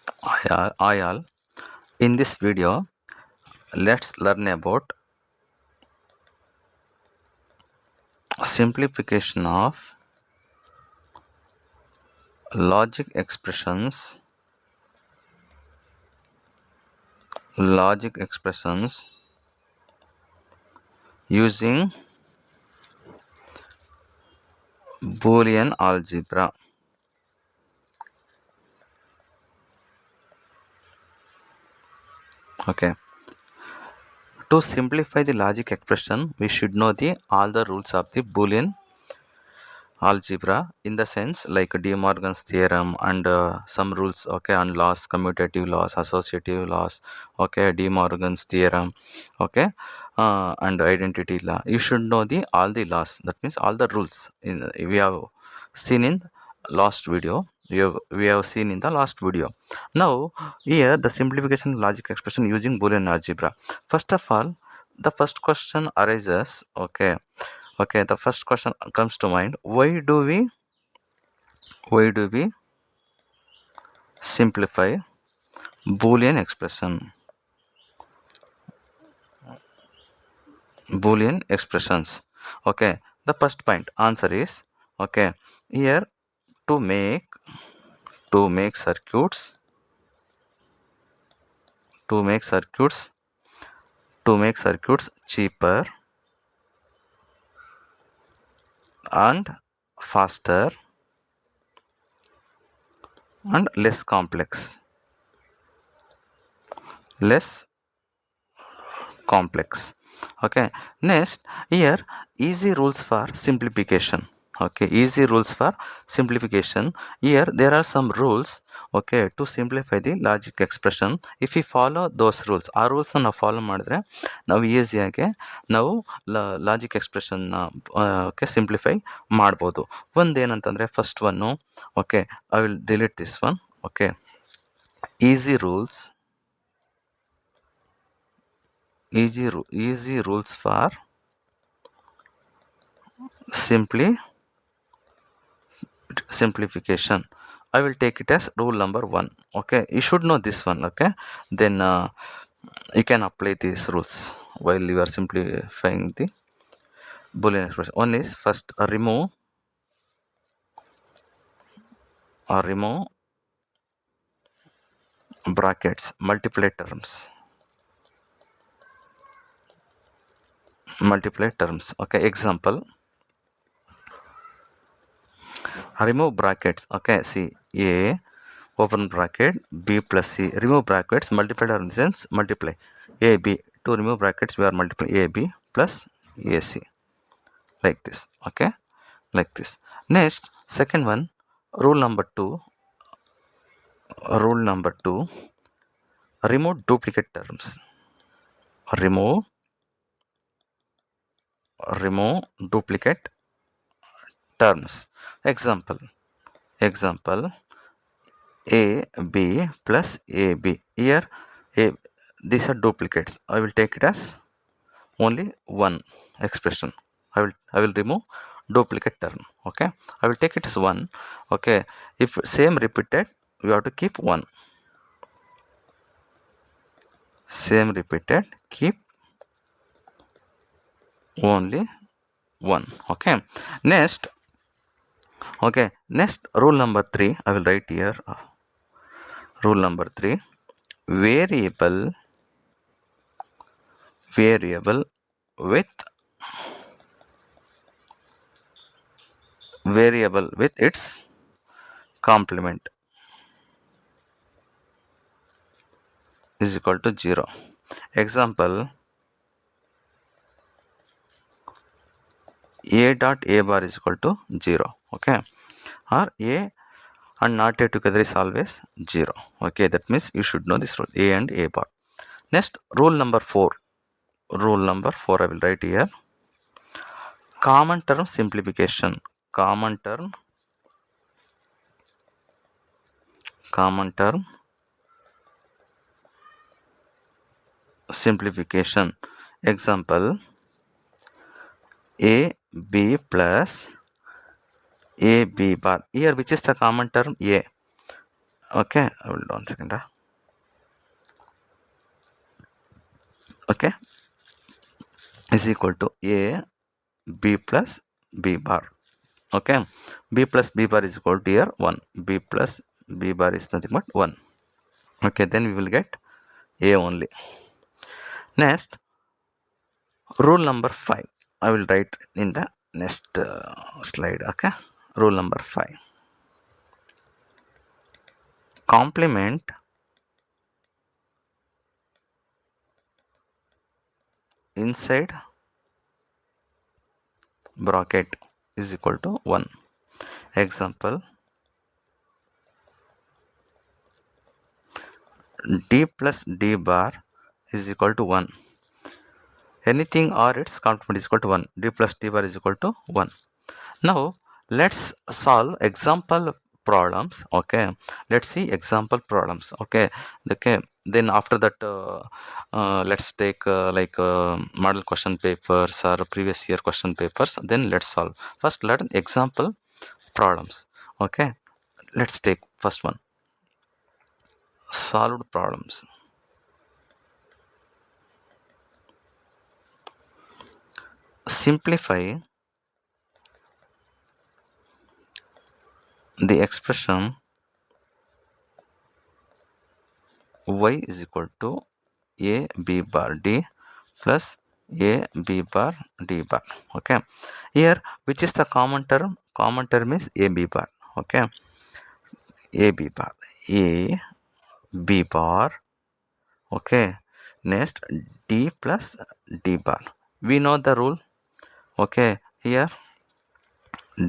Hi all. In this video, let's learn about simplification of logic expressions using Boolean algebra. Okay. To simplify the logic expression, we should know all the rules of the Boolean algebra, in the sense like De Morgan's theorem and some rules, okay, on laws, commutative laws, associative laws, okay, De Morgan's theorem, okay, and identity law. You should know all the laws, that means all the rules we have seen in last video. We have seen in the last video. Now here the simplification logic expression using Boolean algebra. First of all, the first question arises, okay, the first question comes to mind. Why do we simplify Boolean expression? Boolean expressions. Okay, the first point answer is, okay, here to make circuits to make circuits cheaper and faster and less complex. Okay, next, here easy rules for simplification. Okay, easy rules for simplification. Here there are some rules, okay, to simplify the logic expression. If we follow those rules, ಆ rules ನಾವು follow ಮಾಡಿದ್ರೆ ನಾವು ಈಸಿಯಾಗಿ ನಾವು logic expression okay simplify ಮಾಡ್ಬೋದು. ಒಂದೇನಂತಂದರೆ first one, okay, I will delete this one. Okay, easy rules easy rules for simplification. I will take it as rule number 1. Okay, you should know this one. Okay, then you can apply these rules while you are simplifying the Boolean expression. One is first remove brackets, multiply terms. Okay, example, remove brackets. Okay, see, a open bracket, b plus c, remove brackets, multiply terms, sense multiply a b. To remove brackets, we are multiplying a b plus ac, like this. Okay, like this. Next, second one, rule number 2, remove duplicate terms. Remove duplicate terms. Example, a b plus a b. Here a, these are duplicates. I will take it as only one expression. I will remove duplicate term. Okay, I will take it as 1. Okay, if same repeated, we have to keep 1. Same repeated, keep only 1. Okay, next, rule number 3, I will write here. Rule number 3, variable with its complement is equal to 0. Example, a dot a bar is equal to 0. Okay, or a and not a together is always 0. Okay, that means you should know this rule, a and a bar. Next, rule number 4, I will write here. Common term simplification. Common term simplification. Example, a b plus a b bar. Here which is the common term? A. Okay, hold on a second. Okay, is equal to a b plus b bar. Okay, b plus b bar is equal to here 1. B plus b bar is nothing but 1. Okay, then we will get a only. Next, rule number 5. I will write in the next slide. Okay, rule number 5. Complement inside bracket is equal to 1. Example, d plus d bar is equal to 1. Anything or its complement is equal to 1. D plus d bar is equal to 1. Now let's solve example problems. Okay, let's see example problems. Okay, okay. Then after that, let's take model question papers or previous year question papers. Then let's solve. First, learn example problems. Okay, let's take first one. Solved problems. Simplify the expression y is equal to a b bar d plus a b bar d bar. Okay, here which is the common term? Common term is a b bar. Okay, a b bar, a b bar. Okay, next d plus d bar. We know the rule. Okay, here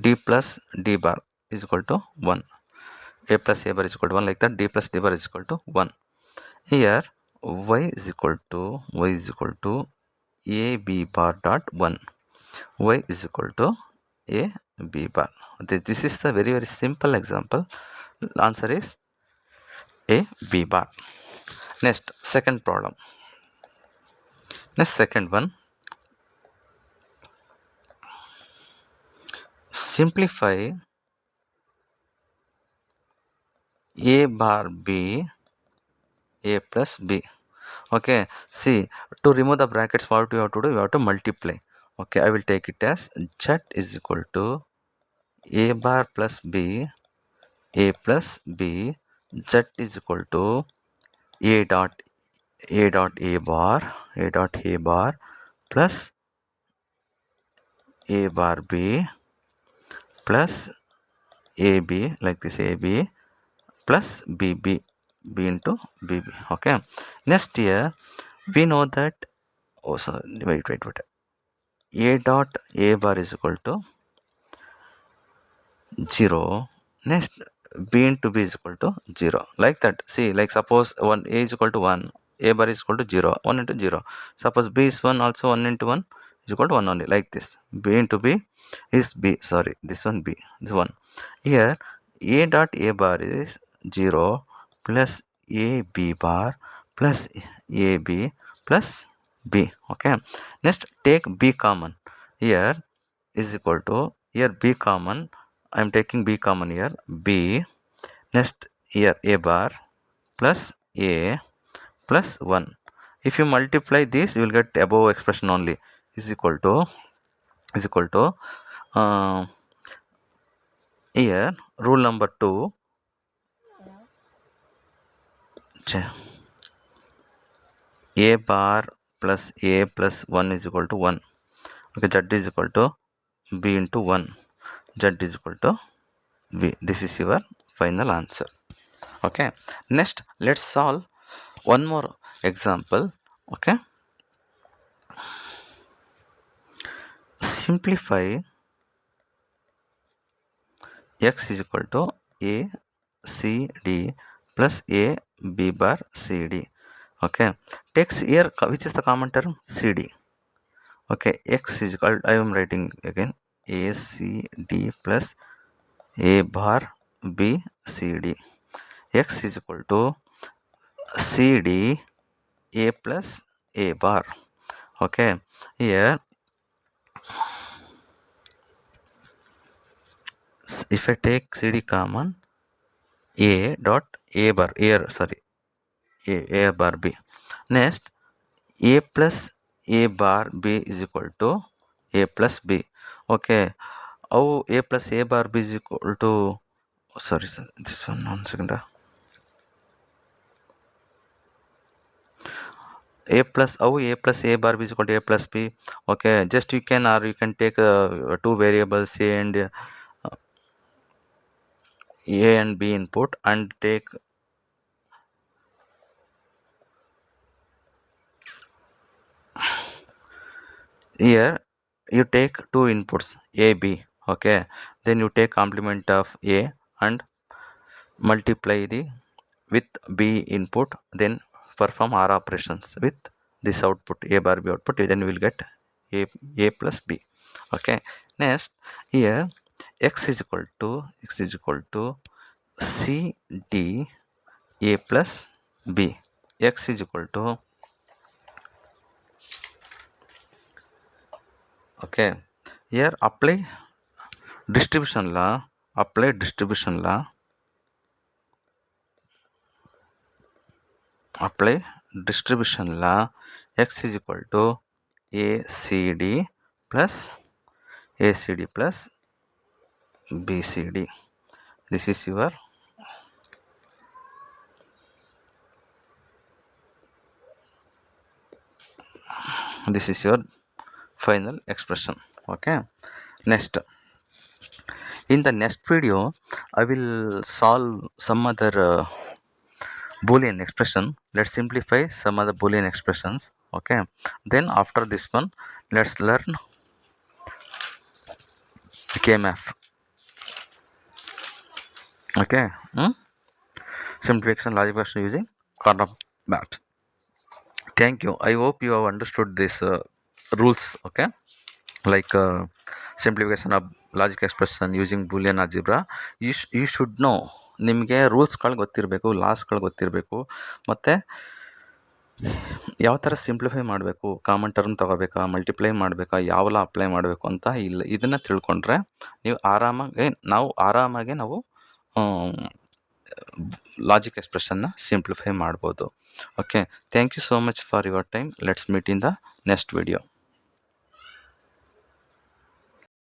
d plus d bar is equal to 1. A plus a bar is equal to 1, like that. D plus d bar is equal to 1. Here y is equal to a b bar dot 1. Y is equal to a b bar. This is the very simple example. Answer is a b bar. Next, second problem. Next, second one. Simplify a bar b a plus b. Okay, see, to remove the brackets, what you have to do? You have to multiply. Okay, I will take it as z is equal to a bar plus b a plus b. Z is equal to a dot a dot a bar plus a bar b plus ab, like this, ab plus bb, b into bb. Okay, next here we know that, oh sorry, wait, a dot a bar is equal to 0. Next, b into b is equal to 0, like that. See, like suppose 1 a is equal to 1, a bar is equal to 0, 1 into 0. Suppose b is 1, also 1 into 1 is equal to 1 only, like this. B into b is b, sorry, this one b, this one. Here a dot a bar is 0 plus a b bar plus a b plus b. Okay, next take b common. Here is equal to, here b common, I am taking b common here, b. Next, here a bar plus a plus 1. If you multiply this, you will get above expression only, is equal to uh, here rule number 2, a bar plus a plus 1 is equal to 1. Okay, z is equal to b into 1, z is equal to b. This is your final answer. Okay, next let's solve one more example. Okay, simplify x is equal to a c d plus a b bar c d. Okay, takes here which is the common term? C d. Okay, x is equal, I am writing again, a c d plus a bar b c d. X is equal to c d a plus a bar. Okay, here if I take cd common, a dot a bar here, sorry, a bar b. Next, a plus a bar b is equal to a plus b. Okay, how a plus a bar b is equal to, sorry sir, this one second. A plus, how a plus a bar b is equal to a plus b. Okay, just you can, or you can take two variables a and b input and take here, you take two inputs a b. Okay, then you take complement of a and multiply the with b input, then perform r operations with this output a bar b output, then you will get a plus b. Okay, next here x is equal to c d a plus b. X is equal to, okay, here distribution law apply distribution law apply distribution law. X is equal to acd plus acd plus bcd. This is your final expression. Okay, next, in the next video I will solve some other boolean expression. Let's simplify some other boolean expressions. Okay, then after this one, let's learn kmaf. Okay, simplification logic function using corner math. Thank you. I hope you have understood these rules. Okay, like simplification of logic expression using boolean algebra. You should know, ನಿಮಗೆ ರೂಲ್ಸ್ಗಳು ಗೊತ್ತಿರಬೇಕು, ಲಾಸ್ಗಳು ಗೊತ್ತಿರಬೇಕು, ಮತ್ತು ಯಾವ ಥರ simplify ಮಾಡಬೇಕು, common term ತೊಗೋಬೇಕಾ, multiply ಮಾಡಬೇಕಾ, ಯಾವೆಲ್ಲ apply ಮಾಡಬೇಕು ಅಂತ ಇಲ್ಲ, ಇದನ್ನು ತಿಳ್ಕೊಂಡ್ರೆ ನಾವು ಆರಾಮಾಗಿ ಲಾಜಿಕ್ ಎಕ್ಸ್ಪ್ರೆಷನ್ನ ಸಿಂಪ್ಲಿಫೈ ಮಾಡ್ಬೋದು. Okay, thank you so much for your time. Let's meet in the next video.